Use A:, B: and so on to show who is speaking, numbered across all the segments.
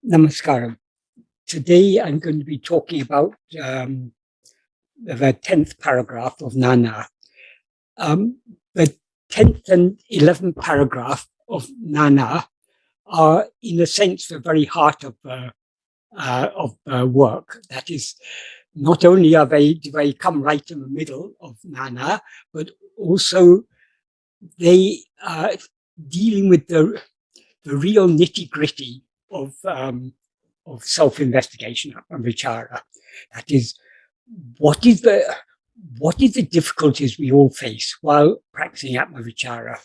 A: Namaskaram. Today I'm going to be talking about the 10th paragraph of Nāṉ Ār. The 10th and 11th paragraph of Nāṉ Ār are, in a sense, the very heart of work. That is, not only do they come right in the middle of Nāṉ Ār, but also they are dealing with the real nitty-gritty of self-investigation, Atma-vichara. That is, what is the difficulties we all face while practicing Atma-vichara?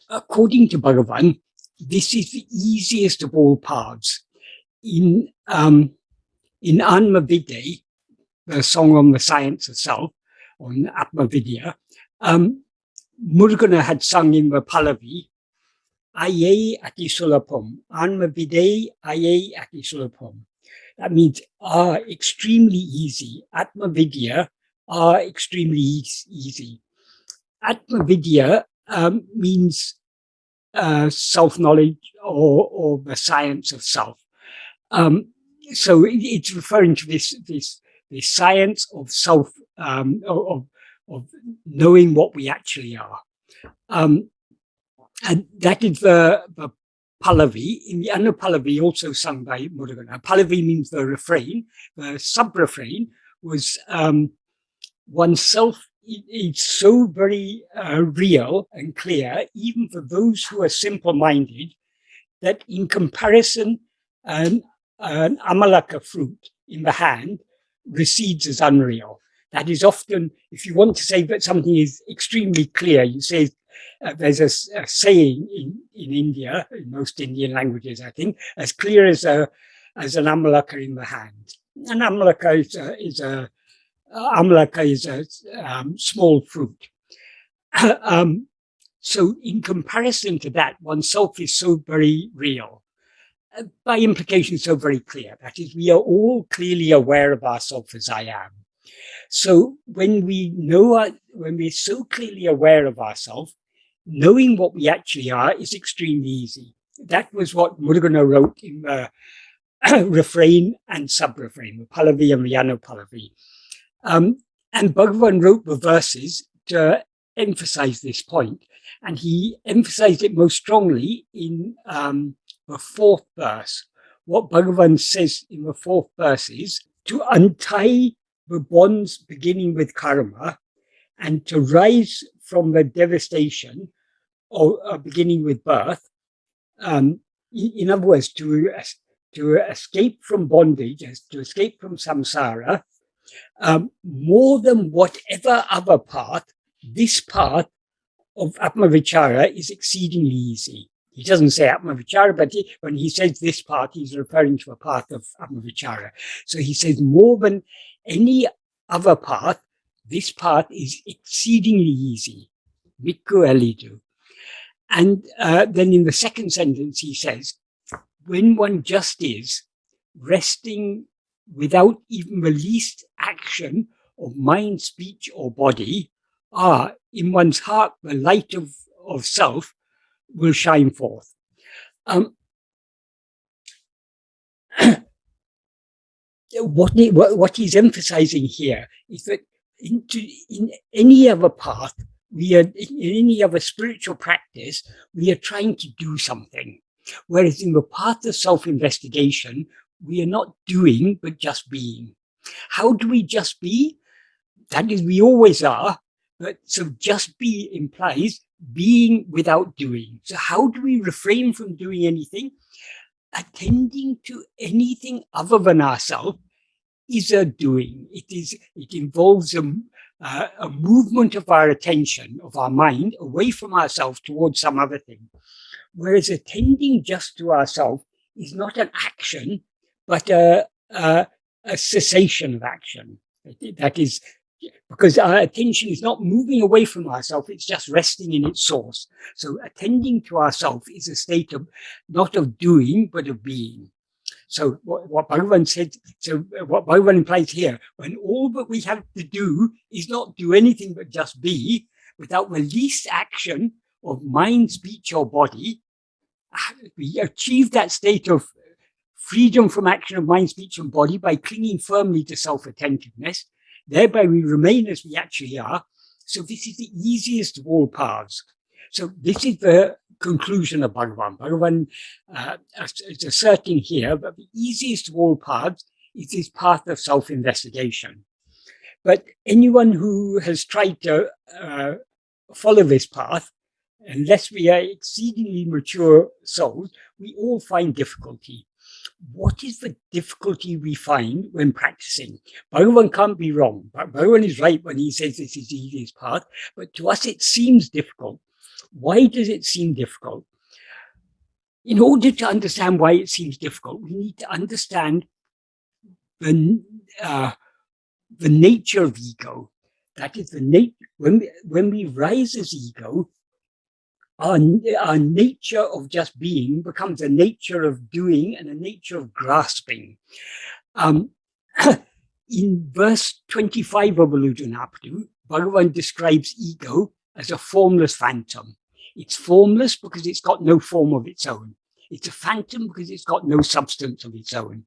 A: According to Bhagavan, this is the easiest of all paths. In Atma-Vidya, the song on the science of self, on Atma-Vidya, Muruganar had sung in the Pallavi, Aye ati sulapam, Atma-Vidya aye ati sulapam. That means extremely easy. Atma-Vidya extremely easy. Atma-Vidya means self-knowledge or the science of self. So it's referring to this science of self, of knowing what we actually are. And that is the Pallavi. In the Pallavi, also sung by Muruganar. Pallavi means the refrain. The sub-refrain was oneself is so very real and clear, even for those who are simple-minded, that in comparison, an amalaka fruit in the hand recedes as unreal. That is often, if you want to say that something is extremely clear, you say, there's a saying in India, in most Indian languages, I think, as clear as an amalaka in the hand. An amalaka is a small fruit. So in comparison to that, oneself is so very real. By implication, so very clear. That is, we are all clearly aware of ourselves as I am. So when we're so clearly aware of ourselves, knowing what we actually are is extremely easy. That was what Muruganar wrote in the refrain and sub-refrain, the Pallavi and the Pallavi. And Bhagavan wrote the verses to emphasize this point, and he emphasized it most strongly in the fourth verse. What Bhagavan says in the fourth verse is to untie the bonds beginning with karma and to rise from the devastation or beginning with birth. In other words, to escape from bondage, to escape from samsara, more than whatever other path, this path of Atma-vichara is exceedingly easy. He doesn't say Atma-vichara, but when he says this path, he's referring to a path of Atma-vichara. So he says more than any other path, this path is exceedingly easy. Mikku alidu. And then in the second sentence, he says, when one just is resting without even the least action of mind, speech, or body, in one's heart, the light of self will shine forth. What he's emphasizing here is that in any other path, in any other spiritual practice, we are trying to do something. Whereas in the path of self-investigation, we are not doing, but just being. How do we just be? That is, we always are. But so just be implies being without doing. So how do we refrain from doing anything? Attending to anything other than ourselves is a doing. It involves a movement of our attention, of our mind, away from ourselves towards some other thing. Whereas attending just to ourselves is not an action, but a cessation of action. That is, because our attention is not moving away from ourselves, it's just resting in its source. So attending to ourselves is a state of, not of doing, but of being. So what Bhagavan said, so what Bhagavan implies here, when all that we have to do is not do anything but just be, without the least action of mind, speech, or body, we achieve that state of freedom from action of mind, speech, and body by clinging firmly to self-attentiveness. Thereby we remain as we actually are. So this is the easiest of all paths. So this is the conclusion of Bhagavan. Bhagavan is asserting here that the easiest of all paths is this path of self-investigation. But anyone who has tried to follow this path, unless we are exceedingly mature souls, we all find difficulty. What is the difficulty we find when practicing? Bhagavan can't be wrong. Bhagavan is right when he says this is the easiest path, but to us it seems difficult. Why does it seem difficult? In order to understand why it seems difficult, we need to understand the nature of ego. That is when we rise as ego, our nature of just being becomes a nature of doing and a nature of grasping. In verse 25 of Aḷavaṭṭṛaṇavāy-k, Bhagavan describes ego as a formless phantom. It's formless because it's got no form of its own. It's a phantom because it's got no substance of its own.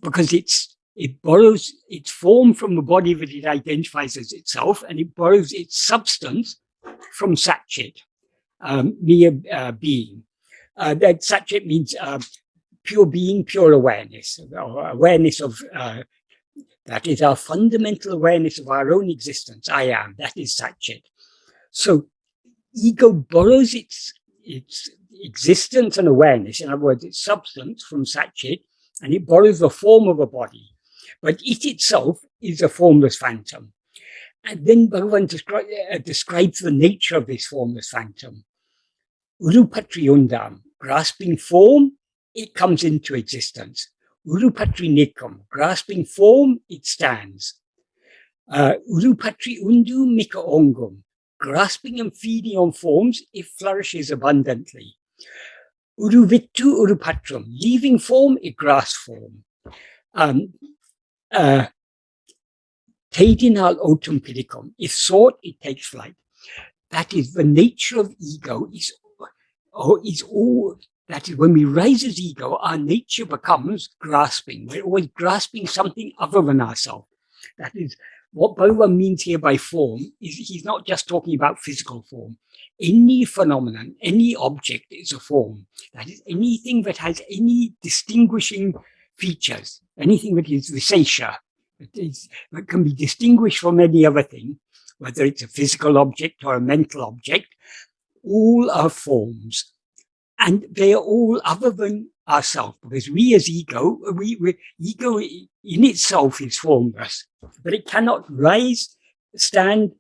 A: Because it borrows its form from the body that it identifies as itself, and it borrows its substance from Satchit, mere being. That Satchit means pure being, pure awareness, or awareness of, that is our fundamental awareness of our own existence. I am, that is Satchit. So ego borrows its existence and awareness, in other words, its substance from Satchit, and it borrows the form of a body. But it itself is a formless phantom. And then Bhagavan describes the nature of this formless phantom. Urupatri-undam, grasping form, it comes into existence. Urupatri-nikam, grasping form, it stands. Urupatri-undu mika-ongum, grasping and feeding on forms, it flourishes abundantly. Uruvittu urupatram, leaving form, it grasps form. Tedinal otum pidicum, if sought, it takes flight. That is the nature of ego. Is all. That is, when we rise as ego, our nature becomes grasping. We're always grasping something other than ourselves. That is what Bhagavan means here by form. He's not just talking about physical form. Any phenomenon, any object is a form. That is, anything that has any distinguishing features, anything that is viṣaya, that can be distinguished from any other thing, whether it's a physical object or a mental object, all are forms. And they are all other than ourselves, because we as ego, ego in itself is formless, but it cannot rise, stand,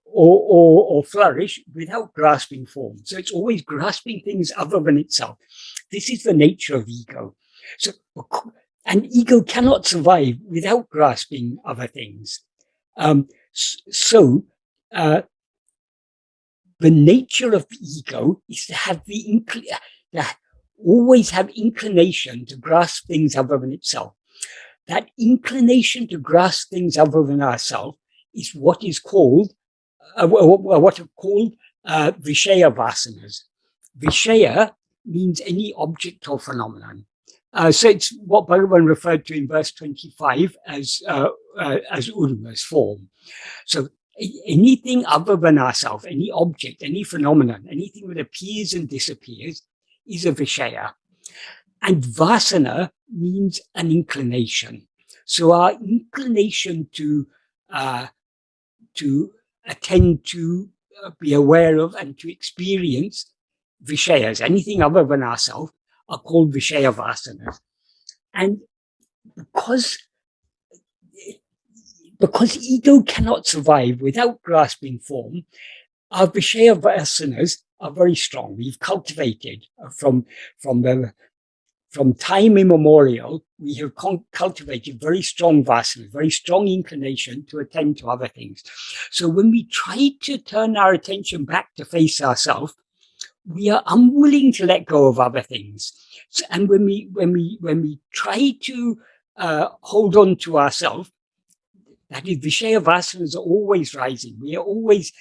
A: or flourish without grasping form. So it's always grasping things other than itself. This is the nature of ego. So, and ego cannot survive without grasping other things. The nature of the ego is to have always have inclination to grasp things other than itself. That inclination to grasp things other than ourselves is what is called viṣaya-vāsaṇās. Viṣaya means any object or phenomenon. So it's what Bhagavan referred to in verse 25 as uru, as form. So anything other than ourselves, any object, any phenomenon, anything that appears and disappears is a viṣaya. And vasana means an inclination. So our inclination to attend to, be aware of, and to experience viṣayas, anything other than ourselves, are called viṣaya-vāsaṇās. And because ego cannot survive without grasping form, our viṣaya-vāsaṇās are very strong. We've cultivated from time immemorial, we have cultivated very strong vasanas, very strong inclination to attend to other things. So when we try to turn our attention back to face ourselves, we are unwilling to let go of other things. So, and when we try to hold on to ourselves, that is, viṣaya-vāsaṇās are always rising. We are always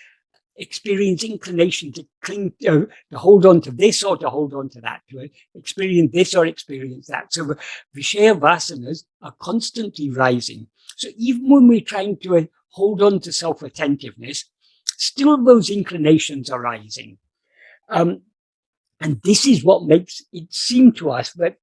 A: experience inclination to cling, to hold on to this or to hold on to that, to experience this or experience that. So the viṣaya-vāsanas are constantly rising. So even when we're trying to hold on to self-attentiveness, still those inclinations are rising. And this is what makes it seem to us that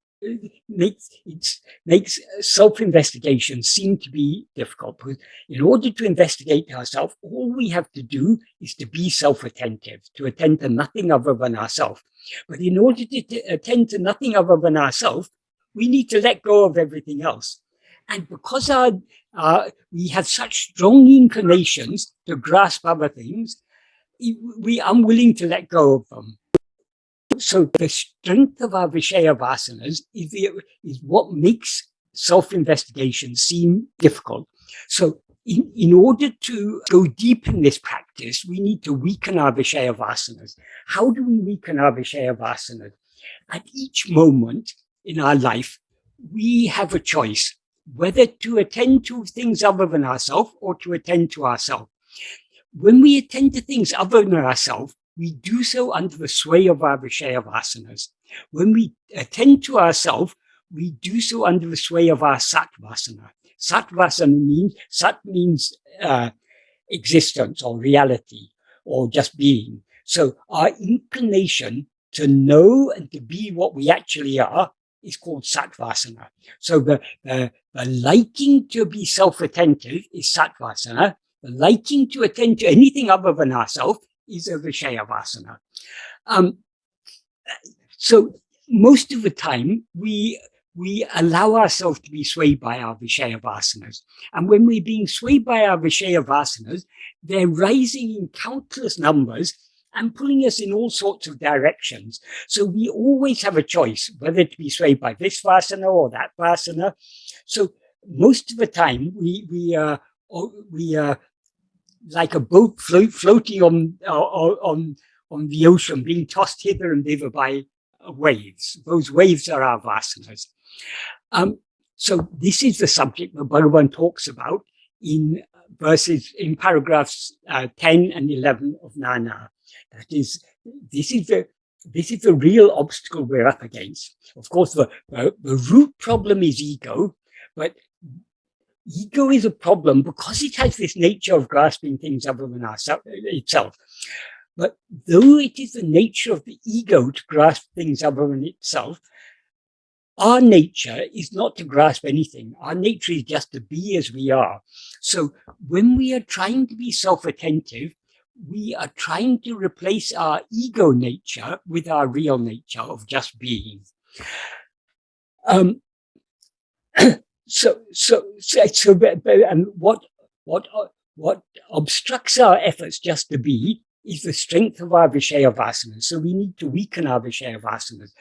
A: makes self-investigation seem to be difficult, because in order to investigate ourselves, all we have to do is to be self-attentive, to attend to nothing other than ourselves. But in order to attend to nothing other than ourselves, we need to let go of everything else. And because we have such strong inclinations to grasp other things, we are unwilling to let go of them. So the strength of our viṣaya-vāsanas is what makes self-investigation seem difficult. So in order to go deep in this practice, we need to weaken our viṣaya-vāsanas. How do we weaken our viṣaya-vāsanas? At each moment in our life, we have a choice whether to attend to things other than ourselves or to attend to ourselves. When we attend to things other than ourselves, we do so under the sway of our viṣaya-vāsanas. When we attend to ourselves, we do so under the sway of our sat-vāsana. Sat means existence or reality or just being. So our inclination to know and to be what we actually are is called sat-vāsana. So the liking to be self-attentive is sat-vāsana. The liking to attend to anything other than ourselves is a viṣaya-vāsana. So most of the time, we allow ourselves to be swayed by our viṣaya-vāsanas. And when we're being swayed by our viṣaya-vāsanas, they're rising in countless numbers and pulling us in all sorts of directions. So we always have a choice whether to be swayed by this vāsana or that vāsana. So most of the time, we are like a boat floating on the ocean, being tossed hither and thither by waves. Those waves are our vāsanas. So this is the subject that Bhagavan talks about in paragraphs 10 and 11 of Nāṉ Ār. That is, this is the real obstacle we're up against. Of course, the root problem is ego, but ego is a problem because it has this nature of grasping things other than itself. But though it is the nature of the ego to grasp things other than itself, our nature is not to grasp anything. Our nature is just to be as we are. So when we are trying to be self-attentive, we are trying to replace our ego nature with our real nature of just being. And what obstructs our efforts just to be is the strength of our viṣaya-vāsanas. So we need to weaken our viṣaya-vāsanas.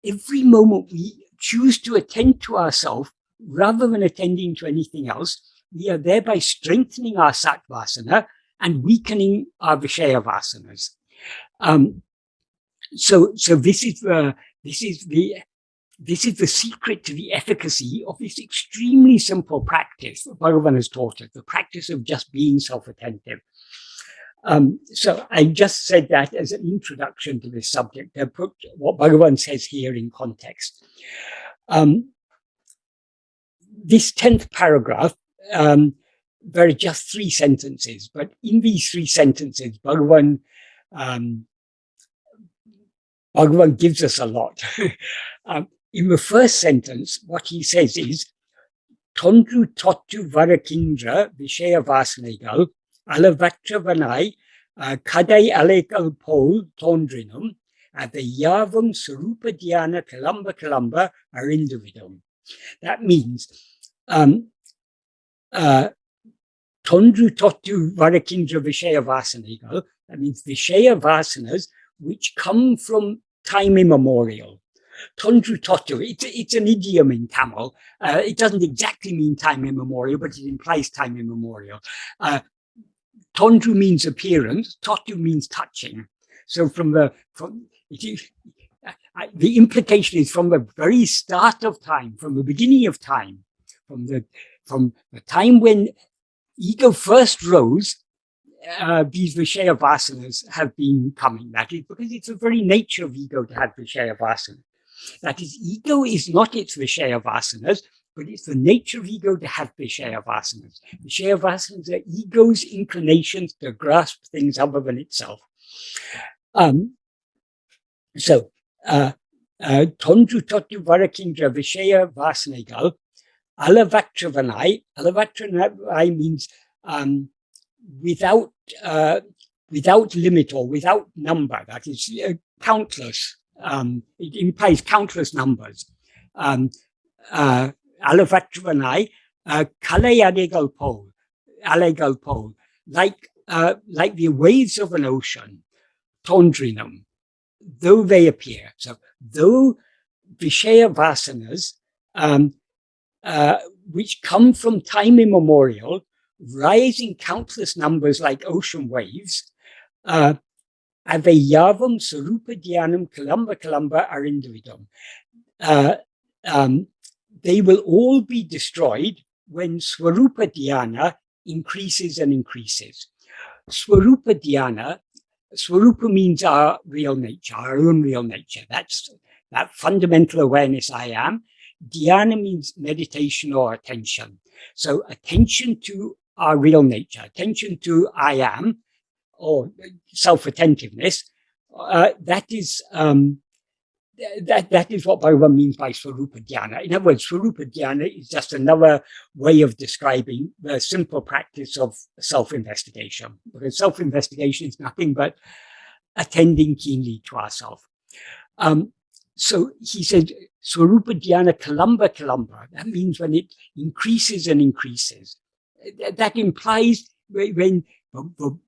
A: Every moment we choose to attend to ourselves rather than attending to anything else, we are thereby strengthening our sat-vāsana and weakening our viṣaya-vāsanas. So this is the secret to the efficacy of this extremely simple practice that Bhagavan has taught us, the practice of just being self-attentive. So I just said that as an introduction to this subject. I put what Bhagavan says here in context. This 10th paragraph, there are just 3 sentences, but in these 3 sentences, Bhagavan gives us a lot. In the first sentence, what he says is, toṇḍṛutoṭṭu varugiṉṛḍa viṣaya-vāsaṇaigaḻ, அளவற்றவனாய் kaḍal-alaigaḻ pol toṉṭṛiṉum, avai-yāvum sorūpa-dhyāna kiḷamba-k aṛindu-viḍum. That means toṇḍṛutoṭṭu varugiṉṛḍa viṣaya-vāsaṇaigaḻ. That means viṣaya-vāsanas which come from time immemorial. Toṇḍṛutoṭṭu, it's an idiom in Tamil. It doesn't exactly mean time immemorial, but it implies time immemorial. Toṇḍṛu means appearance, toṭṭu means touching. So the implication is from the very start of time, from the beginning of time, from the time when ego first rose, these viṣaya-vāsanas have been coming. That is because it's the very nature of ego to have viṣaya-vāsana. That is, ego is not its viṣaya-vāsanas, but it's the nature of ego to have viṣaya-vāsanas. Viṣaya-vāsanas are ego's inclinations to grasp things other than itself. toṉḍṟutoṭṭu varugiṉṛa viṣaya-vāsaṇaigaḻ, aḷavaṭṛṛaṉavāy means without limit or without number. That is countless. It implies countless numbers. aḷavaṭṛṛaṉavāy, kaḍal-alaigaḻ, like the waves of an ocean, toṉṭṛiṉum, though they appear. So, though viṣaya-vāsanas, which come from time immemorial, rise in countless numbers like ocean waves, avai-yāvum, sorūpa-dhyāṉam, kiḷamba-k, aṛindu-viḍum. They will all be destroyed when svarūpa-dhyāna increases and increases. Svarūpa-dhyāna, svarūpa means our real nature, our own real nature. That's that fundamental awareness I am. Dhyana means meditation or attention. So attention to our real nature, attention to I am, or self-attentiveness, that is what Bhagavan means by sorūpa-dhyāna. In other words, sorūpa-dhyāna is just another way of describing the simple practice of self-investigation, because self-investigation is nothing but attending keenly to ourselves. So he said, sorūpa-dhyāna kiḷamba-k, that means when it increases and increases. That implies when the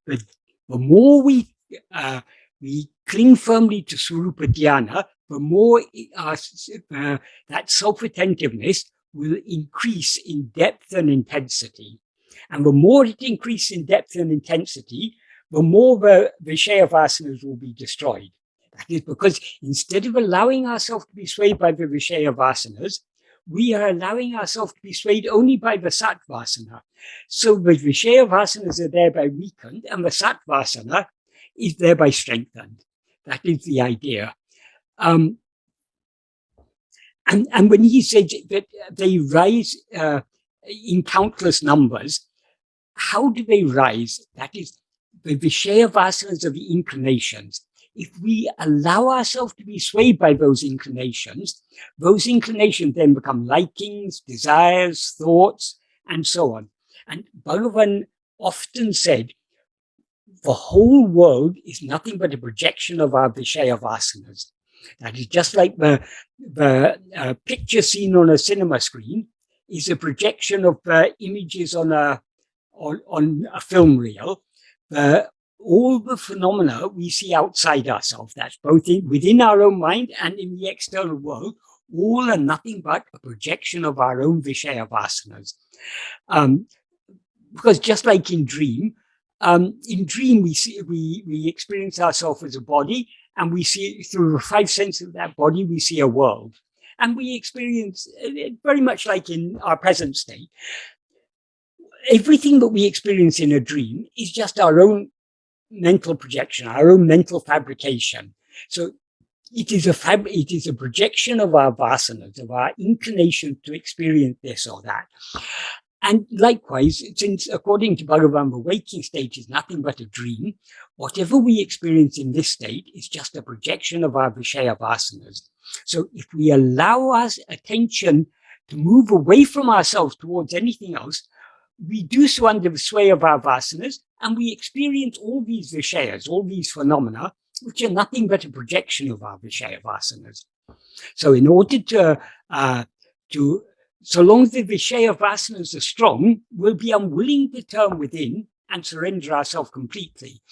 A: more we cling firmly to sorūpa-dhyāna, the more that self-attentiveness will increase in depth and intensity. And the more it increases in depth and intensity, the more the viṣaya-vāsanas will be destroyed. That is because instead of allowing ourselves to be swayed by the viṣaya-vāsanas, we are allowing ourselves to be swayed only by the sattva-vāsana. So the viṣaya-vāsanas are thereby weakened, and the sattva-vāsana is thereby strengthened. That is the idea. And when he said that they rise in countless numbers, how do they rise? That is, the viṣaya-vāsanas are the inclinations. If we allow ourselves to be swayed by those inclinations then become likings, desires, thoughts, and so on. And Bhagavan often said, the whole world is nothing but a projection of our viṣaya-vāsanas. That is just like the picture seen on a cinema screen is a projection of images on a film reel. All the phenomena we see outside ourselves, that's both within our own mind and in the external world, all are nothing but a projection of our own viṣaya-vāsanas. Because just like in dream we experience ourselves as a body, and we see through the five senses of that body, we see a world. And we experience it very much like in our present state. Everything that we experience in a dream is just our own mental projection, our own mental fabrication. So it is a projection of our vasanas, of our inclination to experience this or that. And likewise, since according to Bhagavan, the waking state is nothing but a dream, whatever we experience in this state is just a projection of our viṣaya-vāsanas. So if we allow our attention to move away from ourselves towards anything else, we do so under the sway of our vasanas, and we experience all these viṣayas, all these phenomena, which are nothing but a projection of our viṣaya-vāsanas. So in order so long as the viṣaya-vāsanas are strong, we'll be unwilling to turn within and surrender ourselves completely.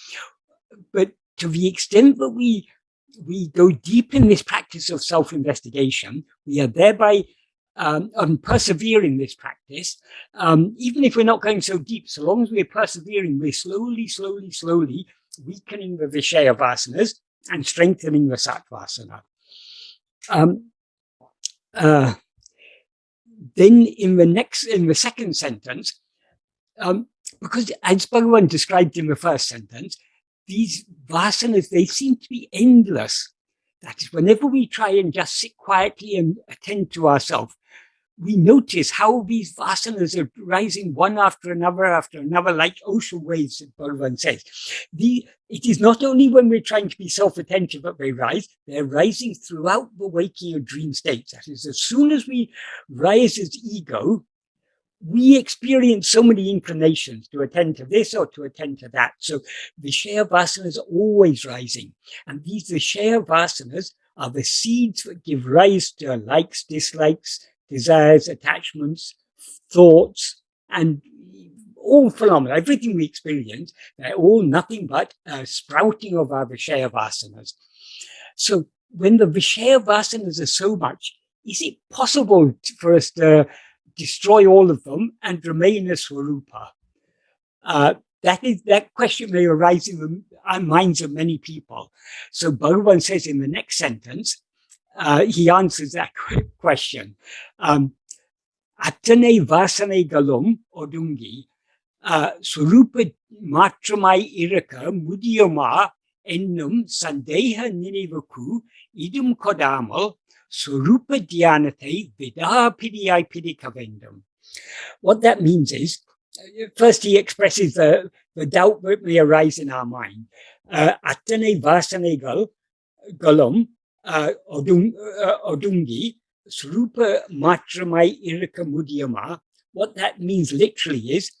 A: But to the extent that we go deep in this practice of self-investigation, we are thereby persevering this practice, even if we're not going so deep, so long as we're persevering, we're slowly weakening the viṣaya-vāsanas and strengthening the sattva-vāsana. Then in the second sentence, because as Bhagavan described in the first sentence, these vasanas, they seem to be endless. That is, whenever we try and just sit quietly and attend to ourselves, we notice how these vasanas are rising one after another, like ocean waves, that Bhagavan says. It is not only when we're trying to be self-attentive that they rise, they're rising throughout the waking or dream states. That is, as soon as we rise as ego, we experience so many inclinations to attend to this or to attend to that. So viṣaya-vāsanas are always rising. And these viṣaya-vāsanas are the seeds that give rise to likes, dislikes, desires, attachments, thoughts, and all phenomena, everything we experience, they're all nothing but a sprouting of our viṣaya-vāsanas. So when the viṣaya-vāsanas are so much, is it possible for us to destroy all of them and remain a svarūpa? That question may arise in the minds of many people. So Bhagavan says in the next sentence, he answers that question. Atma-vichara odungi sorūpa-dhyāṇamai mudiyama ennum sandeha ninivaku idum kodamal sorūpa-dhyāṇate vidā-pidiyai-pidikavendam. What that means is, first he expresses the doubt that may arise in our mind. Atma-vichara odungi sorūpa-dhyāṇamai mudiyama. What that means literally is,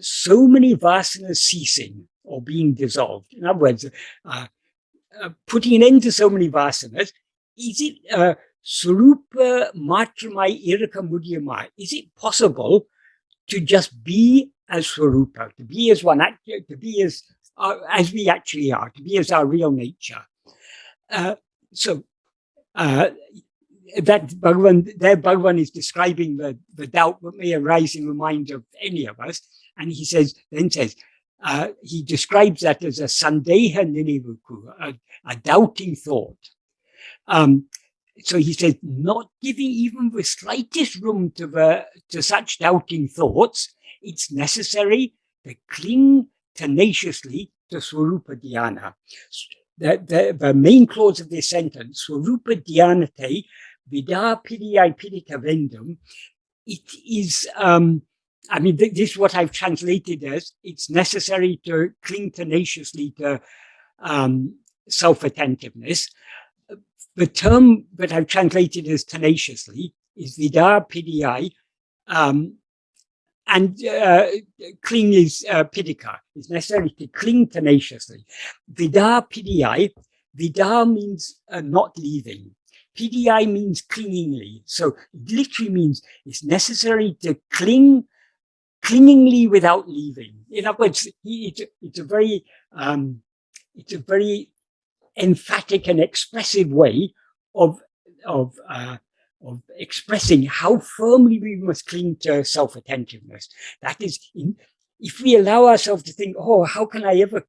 A: so many vasanas ceasing or being dissolved. In other words, putting an end to so many vasanas. Is it sorūpa-dhyāṇamai mudiyama? Is it possible to just be as Svarūpa, to be as one, to be as we actually are, to be as our real nature? That Bhagavan is describing the doubt that may arise in the mind of any of us, and he he describes that as a sandeha ninivaku, a doubting thought. So he says, not giving even the slightest room to such doubting thoughts, it's necessary to cling tenaciously to sorūpa-dhyāna. The main clause of this sentence, sorūpa-dhyāṇate vidā-pidiyai-pidikavendam, it is, this is what I've translated as, it's necessary to cling tenaciously to self-attentiveness. The term that I've translated as tenaciously is vidā-pidiyai, and cling is pidika. It's necessary to cling tenaciously. Vidā-pidiyai, vidā means not leaving. Pidiyai means clingingly. So it literally means it's necessary to cling clingingly without leaving. In other words, it's a very emphatic and expressive way of expressing how firmly we must cling to self-attentiveness. That is, if we allow ourselves to think, oh, how can I ever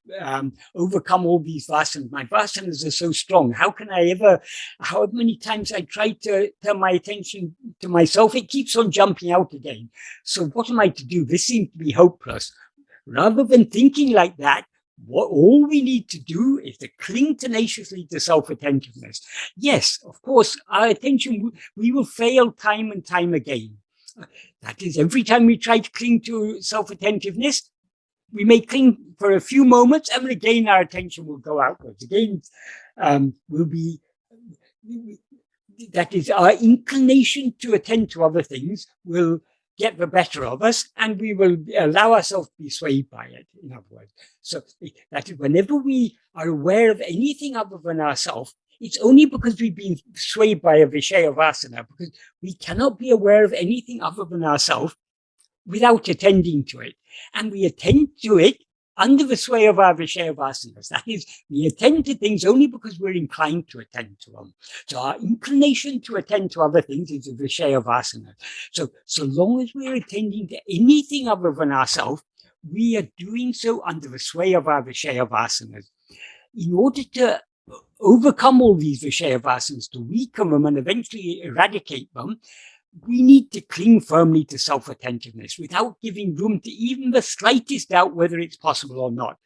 A: overcome all these vasanas? My vasanas are so strong. How can I ever, how many times I try to turn my attention to myself, it keeps on jumping out again. So what am I to do? This seems to be hopeless. Rather than thinking like that, all we need to do is to cling tenaciously to self-attentiveness. Yes, of course, our attention, we will fail time and time again. That is, every time we try to cling to self-attentiveness, we may cling for a few moments, and again our attention will go outwards. Again, that is, our inclination to attend to other things will get the better of us, and we will allow ourselves to be swayed by it, in other words. So that is, whenever we are aware of anything other than ourselves, it's only because we've been swayed by a viṣaya-vāsaṇa, because we cannot be aware of anything other than ourselves without attending to it. And we attend to it under the sway of our viṣaya-vāsanas. That is, we attend to things only because we're inclined to attend to them. So our inclination to attend to other things is a viṣaya-vāsaṇa. So long as we're attending to anything other than ourselves, we are doing so under the sway of our viṣaya-vāsanas. In order to overcome all these viṣaya-vāsanas, to weaken them and eventually eradicate them, we need to cling firmly to self-attentiveness without giving room to even the slightest doubt whether it's possible or not.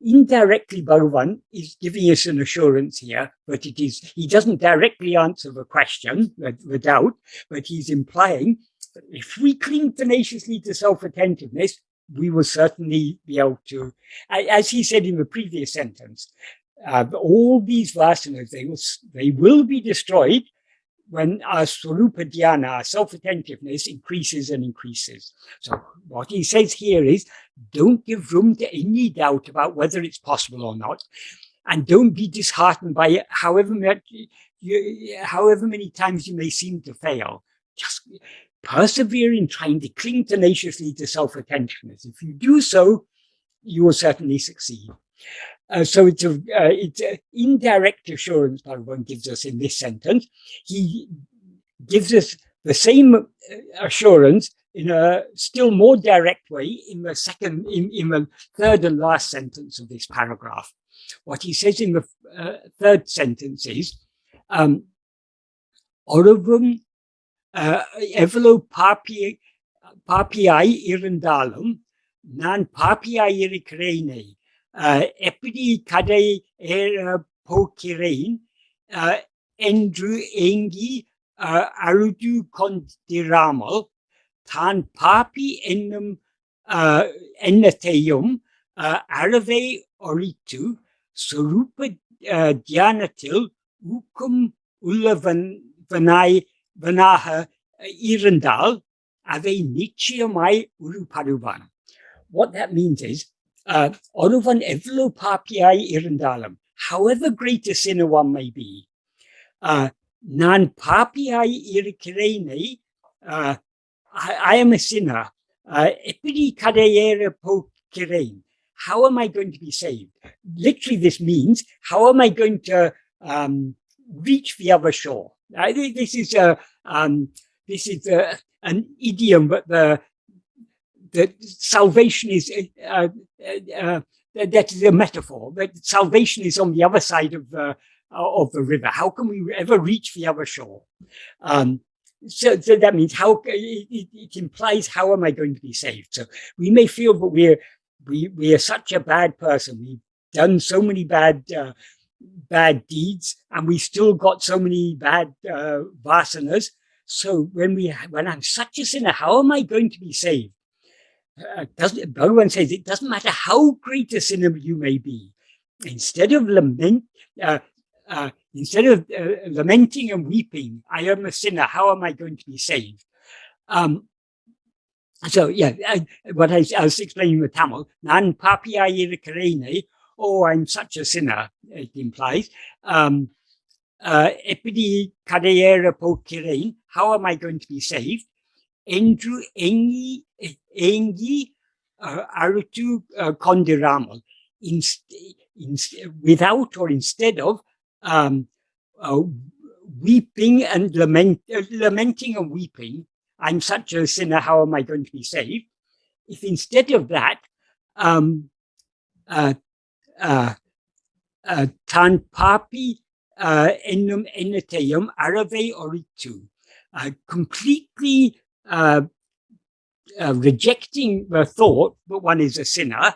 A: Indirectly, Bhagavan is giving us an assurance here, but he doesn't directly answer the question, the doubt, but he's implying that if we cling tenaciously to self-attentiveness, we will certainly be able to, as he said in the previous sentence, all these vasanas, they will be destroyed when our sorūpa-dhyāna, our self-attentiveness, increases and increases. So what he says here is, don't give room to any doubt about whether it's possible or not, and don't be disheartened by it, however many times you may seem to fail. Just persevere in trying to cling tenaciously to self-attentiveness. If you do so, you will certainly succeed. So it's an indirect assurance Bhagavan gives us in this sentence. He gives us the same assurance in a still more direct way in the third and last sentence of this paragraph. What he says in the third sentence is, Oruvum evelo papiai irundalum, Nāṉ ār epidi kadai era pokirein endru engi aṛindu-viḍum tān papi ennum ennateyum avai-yāvum sorūpa-dhyānatil ukum aڵavaṭṭṛaṇavāy avai-yāvum. What that means is, Oruvan evlo papiai irundalam, however great a sinner one may be, Nāṉ papiai irikirene, I am a sinner, epidi kadayera po kirein. How am I going to be saved? Literally, this means, how am I going to reach the other shore? This is an idiom, but that salvation is that is a metaphor. That salvation is on the other side of the river. How can we ever reach the other shore? So that means it implies, how am I going to be saved? So we may feel that we are such a bad person. We've done so many bad deeds, and we still got so many bad vasanas. So when I'm such a sinner, how am I going to be saved? Bhagavan says it doesn't matter how great a sinner you may be. Instead of lamenting and weeping, I am a sinner, how am I going to be saved? So yeah, what I was explaining with Tamil, Nāṉ ār, oh, I'm such a sinner, it implies. Epidi kadayera po kirein, how am I going to be saved? Endru engi aṛindu-viḍum, without or instead of weeping and lamenting and weeping, I'm such a sinner, how am I going to be saved? If instead of that, tān papi ennum ennateyum avai-yāvum, completely rejecting the thought that one is a sinner,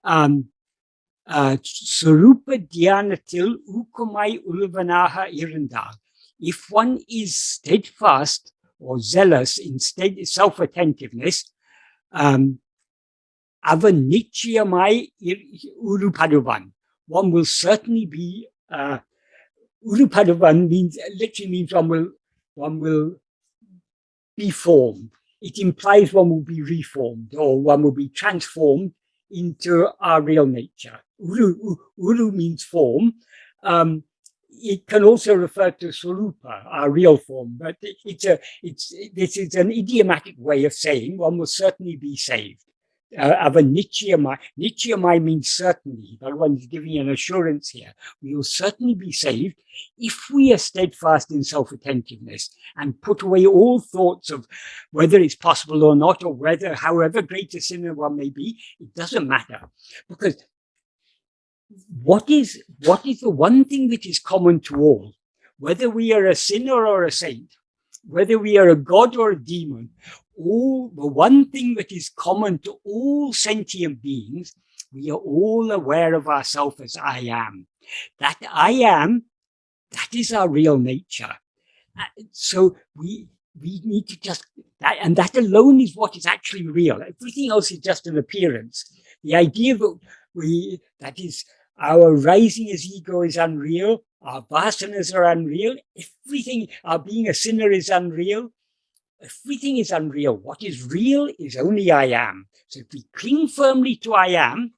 A: sorūpa-dhyānatil ukumai ulvanaha irundal. If one is steadfast or zealous in self-attentiveness, avan-nichayamai urupaduvan, one will certainly be urupaduvan literally means one will be formed. It implies one will be reformed, or one will be transformed into our real nature. Uru means form. It can also refer to sorūpa, our real form, but this is an idiomatic way of saying one will certainly be saved. Nichayamai means certainly, but one is giving an assurance here. We will certainly be saved if we are steadfast in self-attentiveness and put away all thoughts of whether it's possible or not, or whether, however great a sinner one may be, it doesn't matter. Because what is the one thing that is common to all, whether we are a sinner or a saint? whether we are a god or a demon, the one thing that is common to all sentient beings, we are all aware of ourselves as I am. That I am, that is our real nature. So we need to just, and that alone is what is actually real. Everything else is just an appearance. The idea that is our rising as ego is unreal, our vasanas are unreal, everything, our being a sinner is unreal, everything is unreal. What is real is only I am. So if we cling firmly to I am,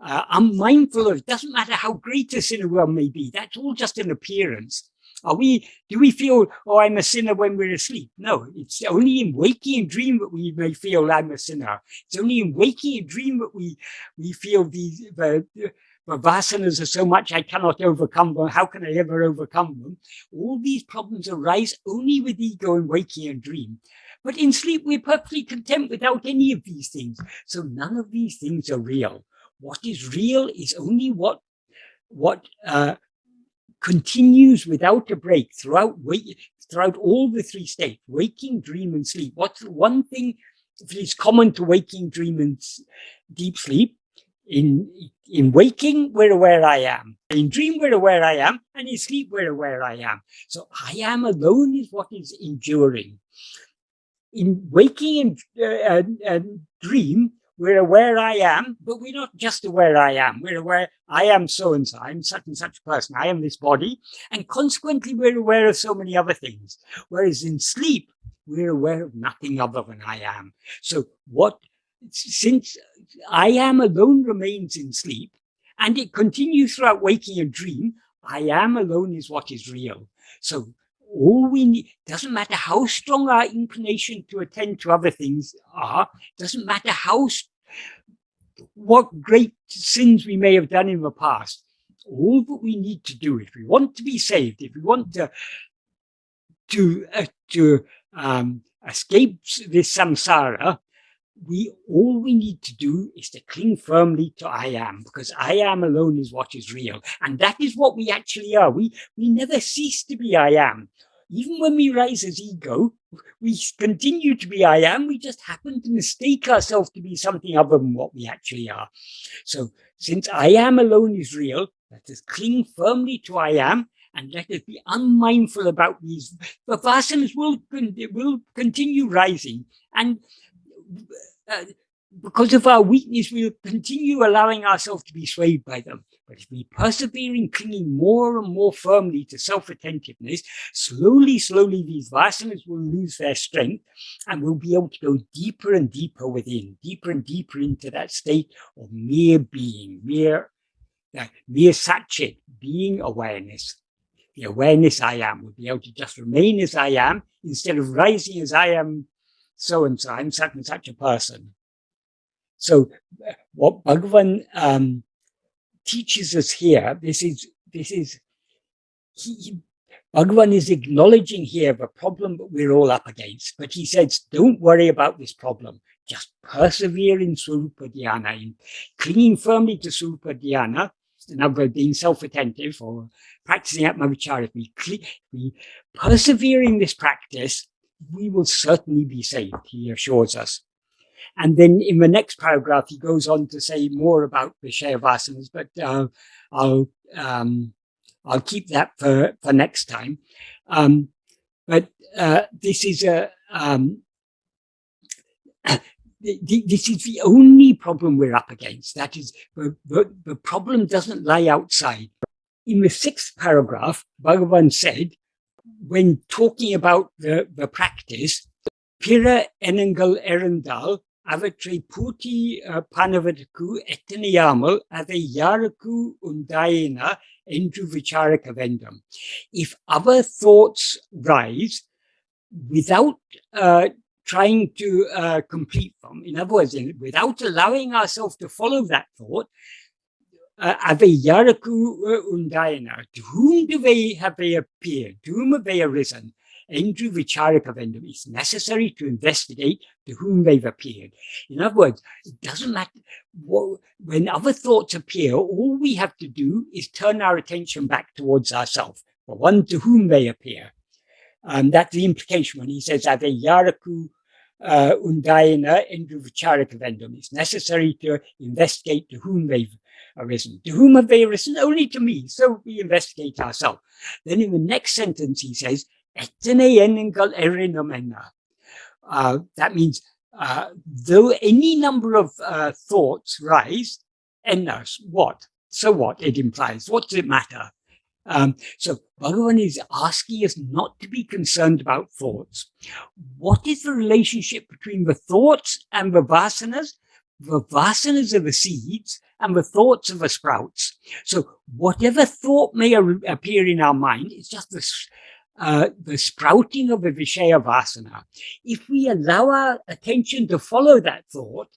A: unmindful of, it doesn't matter how great a sinner one may be, that's all just an appearance. Do we feel, oh, I'm a sinner when we're asleep? No, it's only in waking and dream that we may feel I'm a sinner. It's only in waking and dream that we feel the vasanas are so much I cannot overcome them. How can I ever overcome them? All these problems arise only with ego in waking and dream. But in sleep, we're perfectly content without any of these things. So none of these things are real. What is real is only what continues without a break throughout all the three states, waking, dream, and sleep. What's the one thing that is common to waking, dream, and deep sleep? In waking, we're aware I am. In dream, we're aware I am. And in sleep, we're aware I am. So I am alone is what is enduring. In waking and dream, we're aware I am, but we're not just aware I am. We're aware I am so-and-so, I'm such and such a person, I am this body. And consequently, we're aware of so many other things. Whereas in sleep, we're aware of nothing other than I am. So since I am alone remains in sleep, and it continues throughout waking and dream, I am alone is what is real. So all we need, doesn't matter how strong our inclination to attend to other things are, doesn't matter what great sins we may have done in the past, all that we need to do if we want to be saved, if we want to escape this samsara, all we need to do is to cling firmly to I am, because I am alone is what is real. And that is what we actually are. We never cease to be I am. Even when we rise as ego, we continue to be I am. We just happen to mistake ourselves to be something other than what we actually are. So since I am alone is real, let us cling firmly to I am, and let us be unmindful about these. The vasanas will continue rising. And because of our weakness, we'll continue allowing ourselves to be swayed by them. But if we persevere in clinging more and more firmly to self-attentiveness, slowly, these vasanas will lose their strength, and we'll be able to go deeper and deeper within, deeper and deeper into that state of mere being, mere satchit, being awareness. The awareness I am will be able to just remain as I am, instead of rising as I am so-and-so, I'm such and such a person. So what Bhagavan teaches us here, Bhagavan is acknowledging here the problem that we're all up against, but he says, don't worry about this problem. Just persevere in sorūpa-dhyāna, in clinging firmly to sorūpa-dhyāna, in other words, being self-attentive or practicing Atma-vichara. If we persevere in this practice, we will certainly be saved, he assures us. And then in the next paragraph, he goes on to say more about viṣaya-vāsanas, but I'll keep that for next time. But this is this is the only problem we're up against. That is, the problem doesn't lie outside. In the 6th paragraph, Bhagavan said, when talking about the practice, Pira enangal erandal, avatrei puti panavataku etanayamal, avai-yāraku undayena aṟindu-vichara kavendam. If other thoughts rise without trying to complete them, in other words, without allowing ourselves to follow that thought, avai-yāraku undayena, to whom have they appeared? To whom have they arisen? aṟindu-vichara kavendam. It's necessary to investigate to whom they've appeared. In other words, it doesn't matter when other thoughts appear, all we have to do is turn our attention back towards ourselves, the one to whom they appear. That's the implication when he says avai-yāvum undayana aṟindu-vichara kavendum. It's necessary to investigate to whom they've arisen. To whom have they arisen? Only to me. So we investigate ourselves. Then in the next sentence he says, that means though any number of thoughts rise, enas, what? So what? It implies. What does it matter? So Bhagavan is asking us not to be concerned about thoughts. What is the relationship between the thoughts and the vasanas? The vasanas are the seeds and the thoughts are the sprouts. So whatever thought may appear in our mind is just the sprouting of a viṣaya-vāsaṇā. If we allow our attention to follow that thought,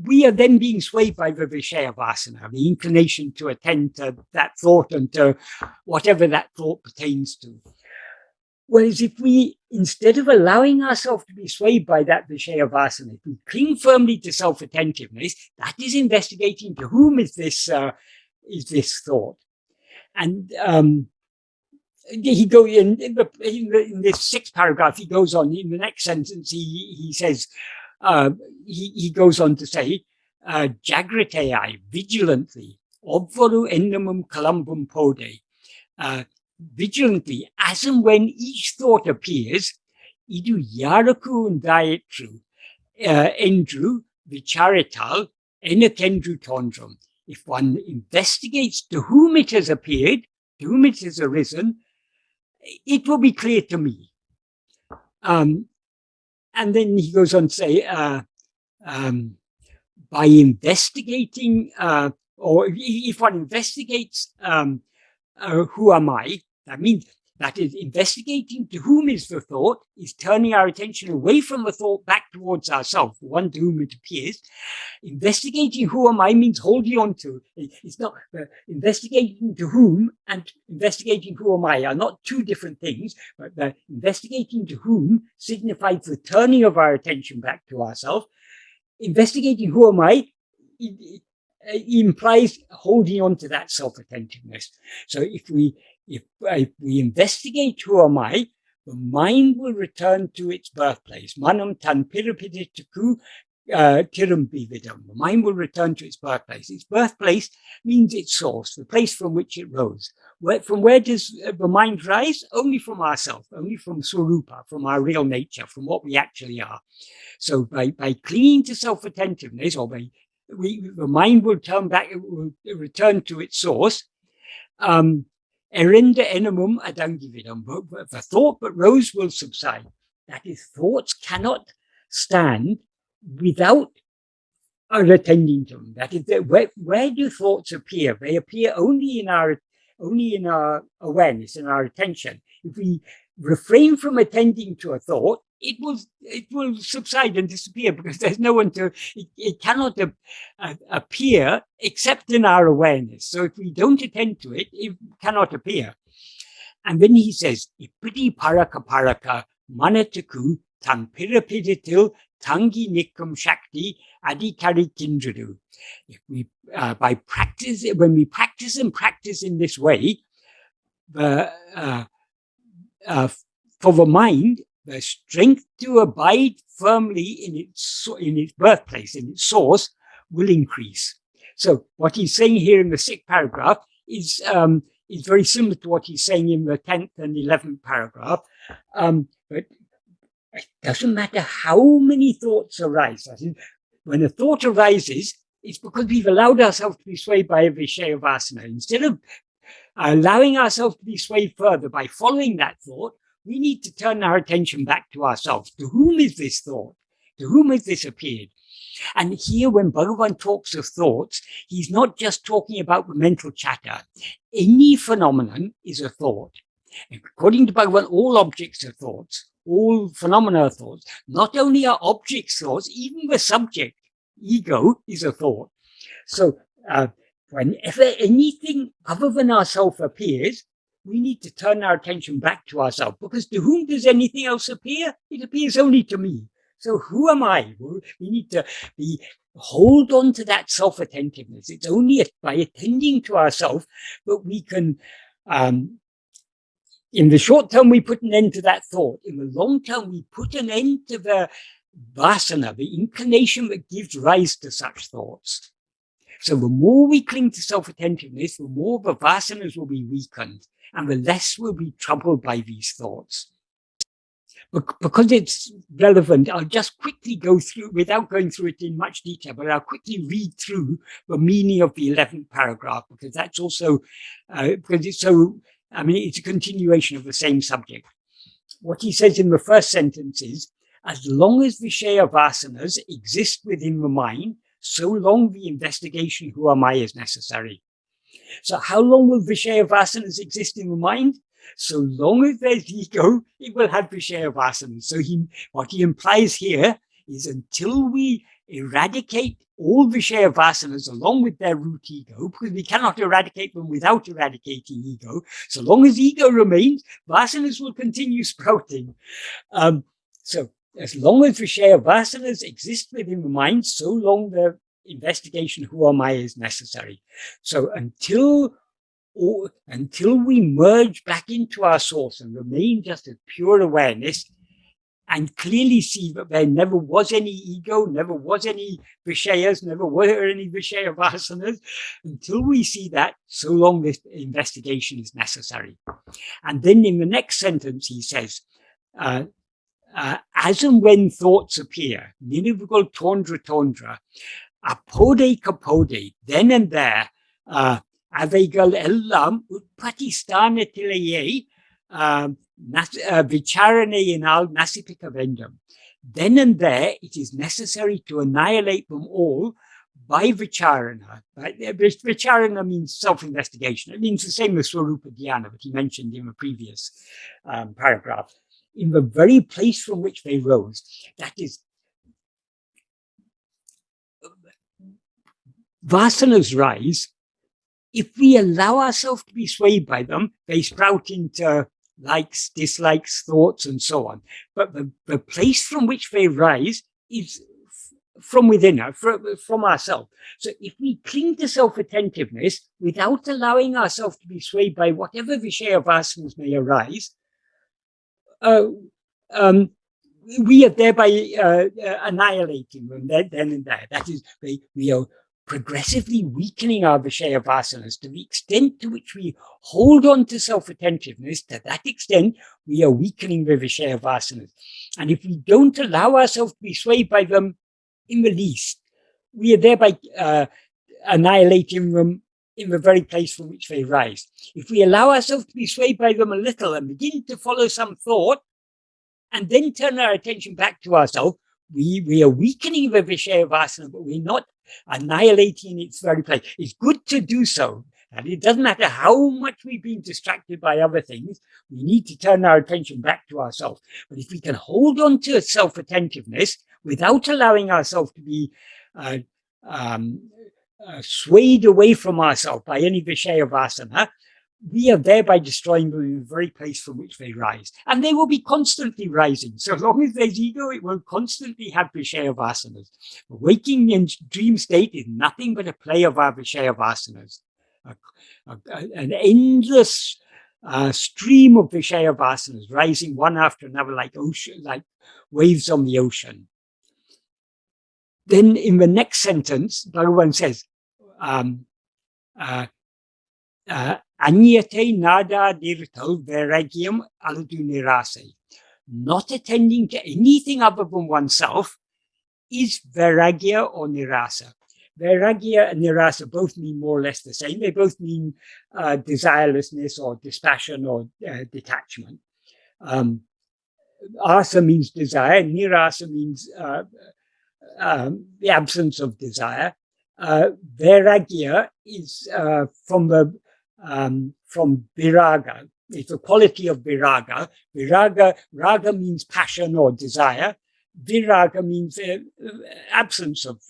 A: we are then being swayed by the viṣaya-vāsaṇā, the inclination to attend to that thought and to whatever that thought pertains to. Whereas if we, instead of allowing ourselves to be swayed by that viṣaya-vāsaṇā, if we cling firmly to self-attentiveness, that is investigating to whom is this thought. And he goes in this sixth paragraph. He goes on in the next sentence. He says. He goes on to say, Jagratayai, vigilantly, varugiṉṭṛam kiļambam pode, vigilantly, as and when each thought appears, idu yaraku undayetru, endru, vicharital, enakendru toṉḍṛum. If one investigates to whom it has appeared, to whom it has arisen, it will be clear to me. And then he goes on to say, by investigating, or if one investigates who am I, that means that is investigating to whom is the thought, is turning our attention away from the thought back towards ourselves, the one to whom it appears. Investigating who am I means holding on to. It's not investigating to whom and investigating who am I are not two different things, but the investigating to whom signifies the turning of our attention back to ourselves. Investigating who am I implies holding on to that self-attentiveness. So if we investigate who am I, the mind will return to its birthplace. Manam tan pirapiditaku kiļamba-k. The mind will return to its birthplace. Its birthplace means its source, the place from which it rose. From where does the mind rise? Only from ourself, only from svarūpa, from our real nature, from what we actually are. So by clinging to self-attentiveness, or the mind will turn back, it will return to its source. Aṛindu-viḍum aḍangi-viḍum. The thought that rose will subside. That is, thoughts cannot stand without our attending to them. That is, where do thoughts appear? They appear only in our awareness, in our attention. If we refrain from attending to a thought, it will subside and disappear because there's no one to. It cannot appear except in our awareness. So if we don't attend to it, it cannot appear. And then he says, "Ipidi paraka paraka manataku tan pirapiditil tangi nikam shakti adhikari kindridu." If we when we practice in this way, for the mind, the strength to abide firmly in its birthplace, in its source, will increase. So what he's saying here in the sixth paragraph is very similar to what he's saying in the 10th and 11th paragraph. But it doesn't matter how many thoughts arise. When a thought arises, it's because we've allowed ourselves to be swayed by a viṣaya-vāsaṇā. Instead of allowing ourselves to be swayed further by following that thought, we need to turn our attention back to ourselves. To whom is this thought? To whom has this appeared? And here, when Bhagavan talks of thoughts, he's not just talking about the mental chatter. Any phenomenon is a thought. And according to Bhagavan, all objects are thoughts. All phenomena are thoughts. Not only are objects thoughts, even the subject, ego, is a thought. So whenever anything other than ourself appears, we need to turn our attention back to ourselves, because to whom does anything else appear? It appears only to me. So who am I? We need to hold on to that self-attentiveness. It's only by attending to ourselves that we can In the short term, we put an end to that thought. In the long term, we put an end to the vasana, the inclination that gives rise to such thoughts. So the more we cling to self-attentiveness, the more the vasanas will be weakened, and the less we'll be troubled by these thoughts. Because it's relevant, I'll just quickly go through, without going through it in much detail, but I'll quickly read through the meaning of the 11th paragraph, because that's also, because it's so, I mean, it's a continuation of the same subject. What he says in the first sentence is, as long as viṣaya-vāsanas exist within the mind, so long the investigation, who am I, is necessary. So how long will viṣaya-vāsanas exist in the mind? So long as there's ego, it will have viṣaya-vāsanas. So what he implies here is until we eradicate all viṣaya-vāsanas along with their root ego, because we cannot eradicate them without eradicating ego, so long as ego remains, vasanas will continue sprouting. So as long as viṣaya-vāsanas exist within the mind, so long the investigation, who am I, is necessary. So until we merge back into our source and remain just as pure awareness and clearly see that there never was any ego, never was any viṣayas, never were any viṣaya-vāsanas, until we see that, so long this investigation is necessary. And then in the next sentence, he says, as and when thoughts appear, nīruviḍum toṉḍṟutoṭṭu, apode kapode, then and there, avai-yāvum ellam utpatisthānatilaye viṣara-vāsaṇaigaḷ nasipika-vendam. Then and there, it is necessary to annihilate them all by viṣarana. Viṣarana means self-investigation. It means the same as sorūpa-dhyāna that he mentioned in the previous paragraph. In the very place from which they rose, that is, vasanas rise. If we allow ourselves to be swayed by them, they sprout into likes, dislikes, thoughts, and so on. But the place from which they rise is from within us, from ourselves. So if we cling to self-attentiveness without allowing ourselves to be swayed by whatever viṣaya-vāsanas may arise, we are thereby annihilating them then and there. That is, we are progressively weakening our viṣaya-vāsanas. To the extent to which we hold on to self-attentiveness, to that extent, we are weakening the viṣaya-vāsanas. And if we don't allow ourselves to be swayed by them in the least, we are thereby annihilating them in the very place from which they rise. If we allow ourselves to be swayed by them a little and begin to follow some thought, and then turn our attention back to ourselves, we are weakening the viṣaya-vāsana, but we're not annihilating its very place. It's good to do so. And it doesn't matter how much we've been distracted by other things, we need to turn our attention back to ourselves. But if we can hold on to self-attentiveness without allowing ourselves to be swayed away from ourselves by any viṣaya-vāsana, we are thereby destroying them in the very place from which they rise. And they will be constantly rising. So long as there's ego, it will constantly have viṣaya-vāsanas. The waking and dream state is nothing but a play of our viṣaya-vāsanas. An endless stream of viṣaya-vāsanas rising one after another like ocean, like waves on the ocean. Then in the next sentence, Bhagavan says, Anyate nada dirto varugiṇṭṛa aḷavaṭṭṛaṇavāy-k. Not attending to anything other than oneself is vairagya or nirasa. Vairagya and nirasa both mean more or less the same. They both mean desirelessness or dispassion or detachment. Asa means desire, nirasa means the absence of desire. Vairagya is from viraga. It's a quality of viraga. Raga means passion or desire. Viraga means absence of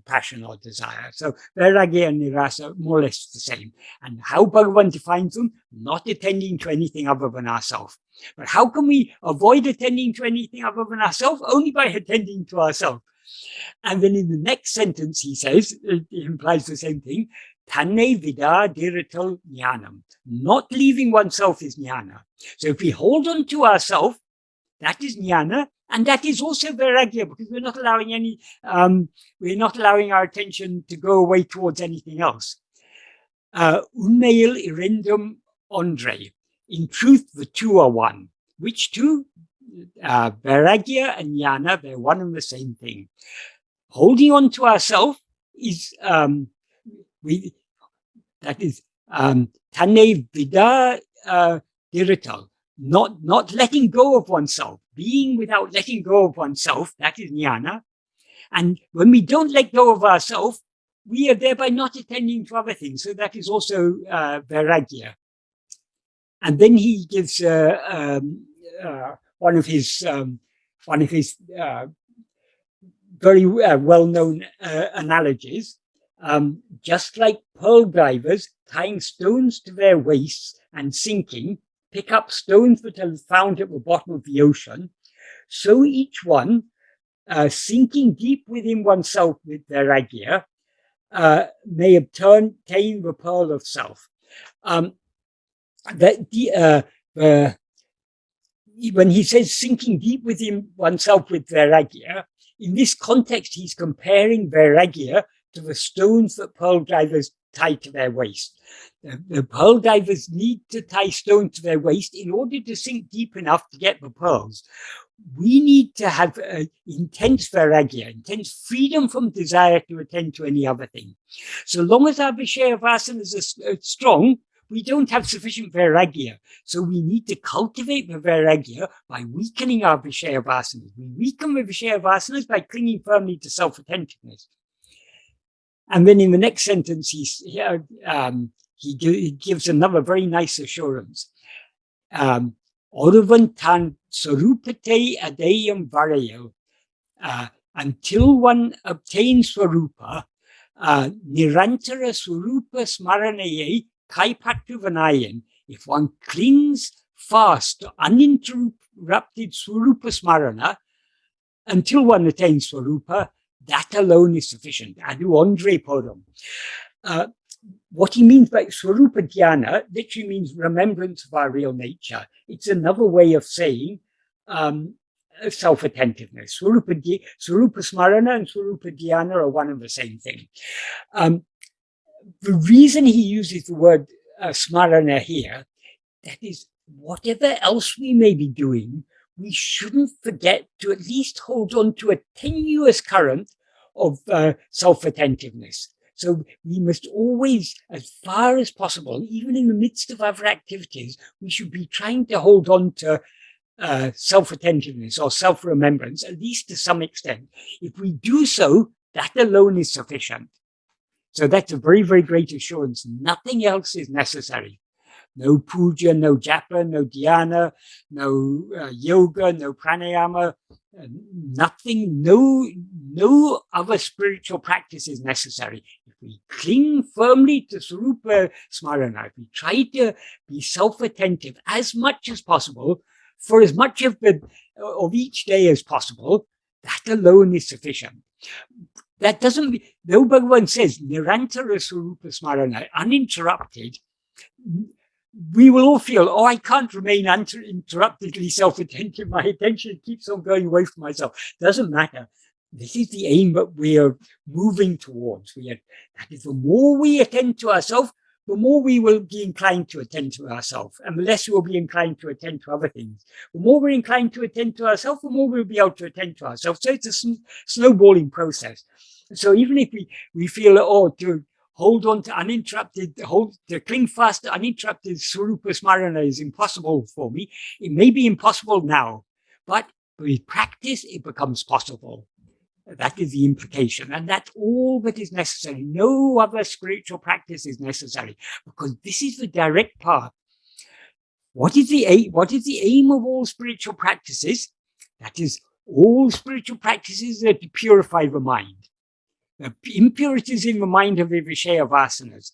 A: passion or desire. So vairagya and nirasa more or less the same. And how Bhagavan defines them? Not attending to anything other than ourselves. But how can we avoid attending to anything other than ourselves? Only by attending to ourselves. And then in the next sentence, he says, it implies the same thing, vidā-dirital-jnānam. Not leaving oneself is jnana. So if we hold on to ourself, that is jnana, and that is also vairagya, because we're not allowing our attention to go away towards anything else. Unmeil irendum andre. In truth, the two are one. Which two? Vairagya and jnana, they're one and the same thing. Holding on to ourself is tanne vida dirital, not letting go of oneself, being without letting go of oneself, that is jnana. And when we don't let go of ourselves, we are thereby not attending to other things. So that is also vairagya. And then he gives one of his very well-known analogies. Just like pearl divers tying stones to their waists and sinking, pick up stones that are found at the bottom of the ocean, so each one, sinking deep within oneself with vairagya, may obtain the pearl of self. When he says sinking deep within oneself with vairagya, in this context, he's comparing vairagya to the stones that pearl divers tie to their waist. The pearl divers need to tie stones to their waist in order to sink deep enough to get the pearls. We need to have intense vairagya, intense freedom from desire to attend to any other thing. So long as our viṣaya-vāsanas are strong, we don't have sufficient vairagya. So we need to cultivate the vairagya by weakening our viṣaya-vāsanas. We weaken the viṣaya-vāsanas by clinging firmly to self-attentiveness. And then in the next sentence, he gives another very nice assurance. Oruvan tan sorūpa-te adeyam varayal. Until one obtains svarūpa, nirantara sorūpa-smaranayai kaipattu-vanayan. If one clings fast to uninterrupted sorūpa-smarana, until one attains svarūpa, that alone is sufficient. Adu andre podam. What he means by sorūpa-dhyāna literally means remembrance of our real nature. It's another way of saying self-attentiveness. Sorūpa-smarana and sorūpa-dhyāna are one and the same thing. The reason he uses the word smarana here, that is, whatever else we may be doing, we shouldn't forget to at least hold on to a tenuous current of self-attentiveness. So we must always, as far as possible, even in the midst of other activities, we should be trying to hold on to self-attentiveness or self-remembrance, at least to some extent. If we do so, that alone is sufficient. So that's a very, very great assurance. Nothing else is necessary. No puja, no japa, no dhyana, no yoga, no pranayama, nothing, no other spiritual practice is necessary. If we cling firmly to sorūpa-smarana, if we try to be self-attentive as much as possible, for as much of each day as possible, that alone is sufficient. That doesn't mean, though Bhagavan says, nirantara sorūpa-smarana, uninterrupted, we will all feel, oh, I can't remain uninterruptedly self-attentive. My attention keeps on going away from myself. Doesn't matter. This is the aim that we are moving towards. That is, the more we attend to ourselves, the more we will be inclined to attend to ourselves, and the less we will be inclined to attend to other things. The more we're inclined to attend to ourselves, the more we'll be able to attend to ourselves. So it's a snowballing process. So even if we feel, oh, to hold on to uninterrupted, to cling fast to uninterrupted sorūpa-smarana is impossible for me. It may be impossible now, but with practice, it becomes possible. That is the implication. And that's all that is necessary. No other spiritual practice is necessary, because this is the direct path. What is the aim of all spiritual practices? That is, all spiritual practices are to purify the mind. The impurities in the mind of the viṣaya-vāsanas.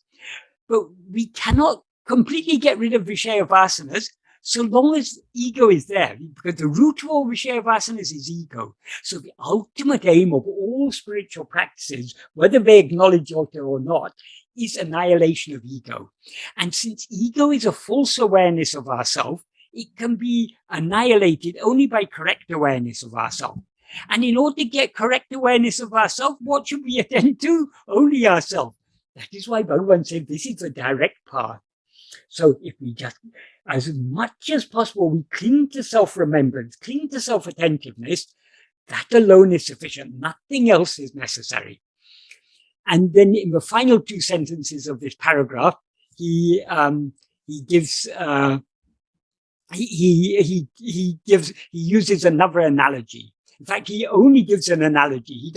A: But we cannot completely get rid of viṣaya-vāsanas so long as ego is there, because the root of all viṣaya-vāsanas is ego. So the ultimate aim of all spiritual practices, whether they acknowledge it or not, is annihilation of ego. And since ego is a false awareness of ourself, it can be annihilated only by correct awareness of ourself. And in order to get correct awareness of ourself, what should we attend to? Only ourself. That is why Bhagavan said this is the direct path. So if we just, as much as possible, we cling to self-remembrance, cling to self-attentiveness, that alone is sufficient. Nothing else is necessary. And then in the final two sentences of this paragraph, he uses another analogy. In fact, he only gives an analogy. He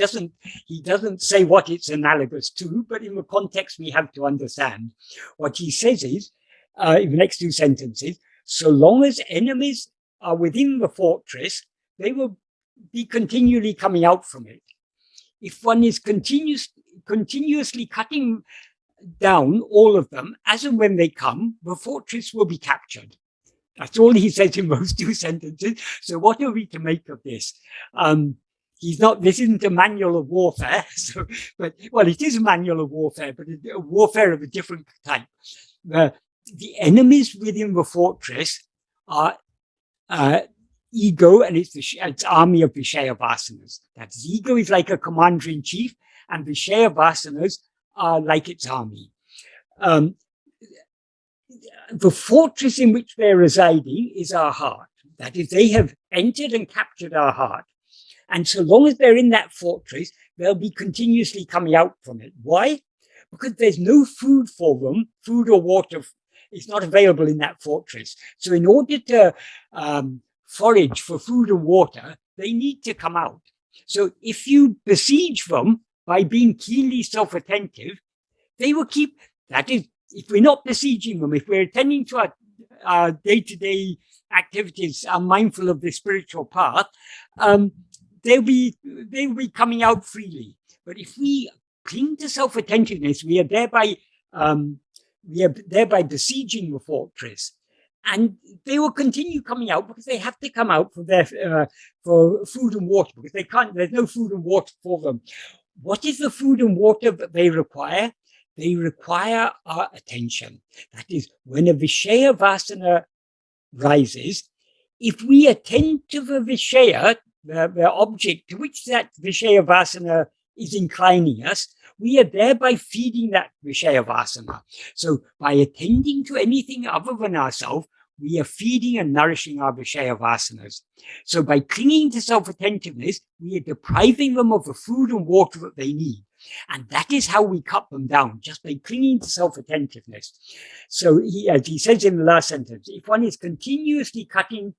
A: doesn't say what it's analogous to, but in the context we have to understand. What he says is, in the next two sentences, so long as enemies are within the fortress, they will be continually coming out from it. If one is continuously cutting down all of them, as and when they come, the fortress will be captured. That's all he says in those two sentences. So what are we to make of this? This isn't a manual of warfare. Well, it is a manual of warfare, but a warfare of a different type. The enemies within the fortress are ego, and its army of viṣaya-vāsaṇās. That's ego is like a commander-in-chief, and viṣaya-vāsaṇās are like its army. The fortress in which they're residing is our heart. That is, they have entered and captured our heart. And so long as they're in that fortress, they'll be continuously coming out from it. Why? Because there's no food for them. Food or water is not available in that fortress. So in order to forage for food and water, they need to come out. So if you besiege them by being keenly self-attentive, they will keep, that is, if we're not besieging them, if we're attending to our day-to-day activities, are mindful of the spiritual path, they'll be coming out freely. But if we cling to self-attentiveness, we are thereby besieging the fortress, and they will continue coming out because they have to come out for for food and water, because they can't. There's no food and water for them. What is the food and water that they require? They require our attention. That is, when a viṣaya-vāsaṇa rises, if we attend to the viṣaya, the object to which that viṣaya-vāsaṇa is inclining us, we are thereby feeding that viṣaya-vāsaṇa. So by attending to anything other than ourselves, we are feeding and nourishing our viṣaya-vāsaṇās. So by clinging to self-attentiveness, we are depriving them of the food and water that they need. And that is how we cut them down, just by clinging to self-attentiveness. So as he says in the last sentence, if one is continuously cutting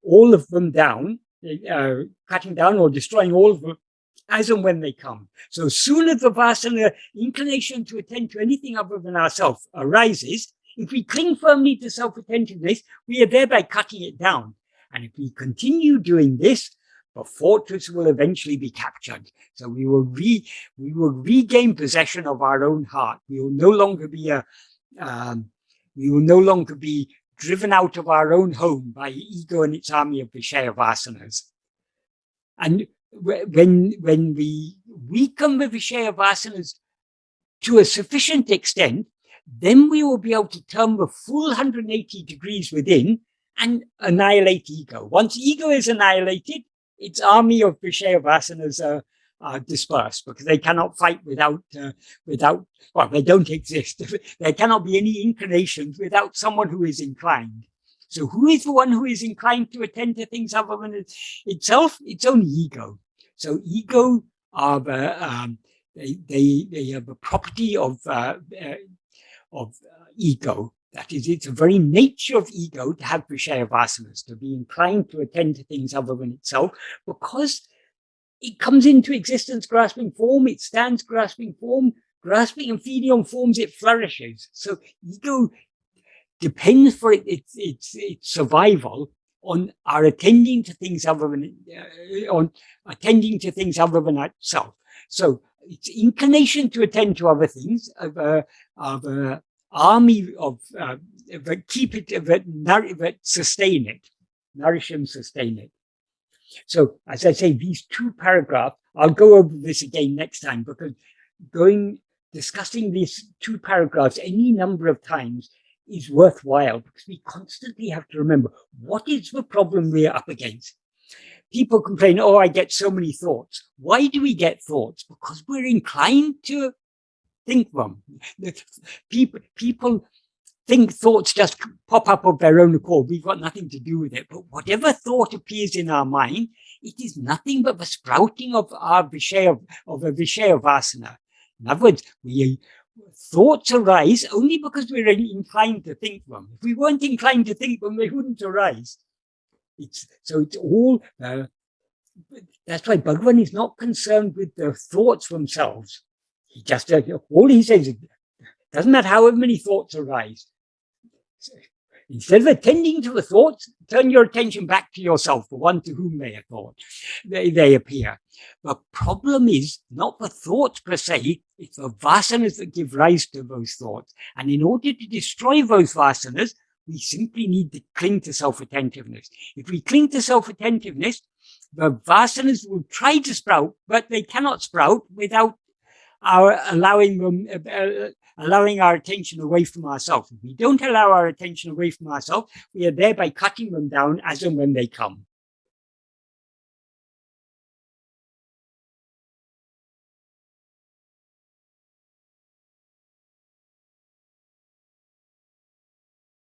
A: all of them down, cutting down or destroying all of them as and when they come. So as soon as the vasana inclination to attend to anything other than ourselves arises, if we cling firmly to self-attentiveness, we are thereby cutting it down. And if we continue doing this, the fortress will eventually be captured. So we will regain possession of our own heart. We will no longer be driven out of our own home by ego and its army of viṣaya-vāsaṇās. And when we weaken the viṣaya-vāsaṇās to a sufficient extent, then we will be able to turn the full 180 degrees within and annihilate ego. Once ego is annihilated, its army of viṣaya-vāsaṇās are dispersed, because they cannot fight without, well, they don't exist. There cannot be any inclinations without someone who is inclined. So who is the one who is inclined to attend to things other than itself? It's only ego. So ego are they are the property of ego. That is, it's the very nature of ego to have viṣaya-vāsaṇās, to be inclined to attend to things other than itself, because it comes into existence grasping form, it stands grasping form, grasping and feeding on forms, it flourishes. So ego depends for its survival on our attending to things other than itself. So its inclination to attend to other things of army of that keep it, that sustain it, nourish and sustain it. So as I say, these two paragraphs, I'll go over this again next time, because going discussing these 2 paragraphs any number of times is worthwhile, because we constantly have to remember, what is the problem we're up against? People complain, oh, I get so many thoughts. Why do we get thoughts? Because we're inclined to think them. People think thoughts just pop up of their own accord. We've got nothing to do with it. But whatever thought appears in our mind, it is nothing but the sprouting of our viṣaya-vāsaṇa. In other words, thoughts arise only because we're inclined to think them. If we weren't inclined to think them, they wouldn't arise. So it's all, that's why Bhagavan is not concerned with the thoughts themselves. He just, all he says is, doesn't matter however many thoughts arise. So instead of attending to the thoughts, turn your attention back to yourself, the one to whom they appear. The problem is not the thoughts per se, it's the vasanas that give rise to those thoughts. And in order to destroy those vasanas, we simply need to cling to self-attentiveness. If we cling to self-attentiveness, the vasanas will try to sprout, but they cannot sprout without allowing our attention away from ourselves. If we don't allow our attention away from ourselves, we are thereby cutting them down as and when they come.